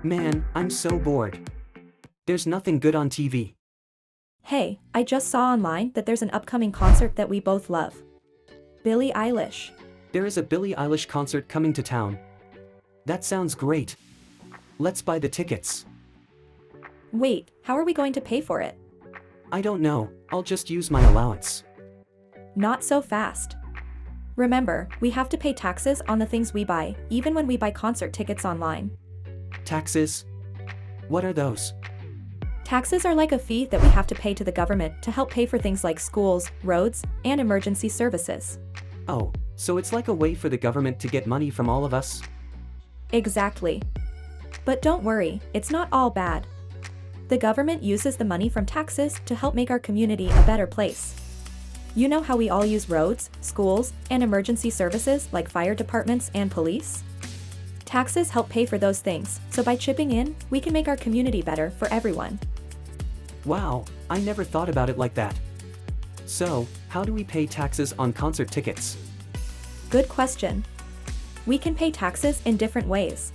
Man, I'm so bored. There's nothing good on TV. Hey, I just saw online that there's an upcoming concert that we both love. Billie Eilish. There is a Billie Eilish concert coming to town. That sounds great. Let's buy the tickets. Wait, how are we going to pay for it? I don't know, I'll just use my allowance. Not so fast. Remember, we have to pay taxes on the things we buy, even when we buy concert tickets online. Taxes? What are those? Taxes are like a fee that we have to pay to the government to help pay for things like schools, roads, and emergency services. Oh, so it's like a way for the government to get money from all of us? Exactly. But don't worry, it's not all bad. The government uses the money from taxes to help make our community a better place. You know how we all use roads, schools, and emergency services like fire departments and police? Taxes help pay for those things, so by chipping in, we can make our community better for everyone. Wow, I never thought about it like that. So, how do we pay taxes on concert tickets? Good question. We can pay taxes in different ways.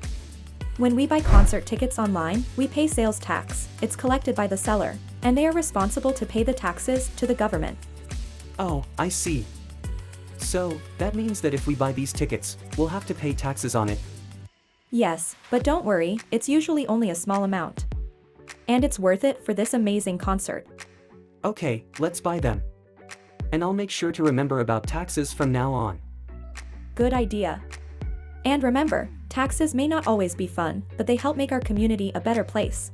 When we buy concert tickets online, we pay sales tax. It's collected by the seller, and they are responsible to pay the taxes to the government. Oh, I see. So, that means that if we buy these tickets, we'll have to pay taxes on it. Yes, but don't worry, it's usually only a small amount. And it's worth it for this amazing concert. Okay, let's buy them. And I'll make sure to remember about taxes from now on. Good idea. And remember, taxes may not always be fun, but they help make our community a better place.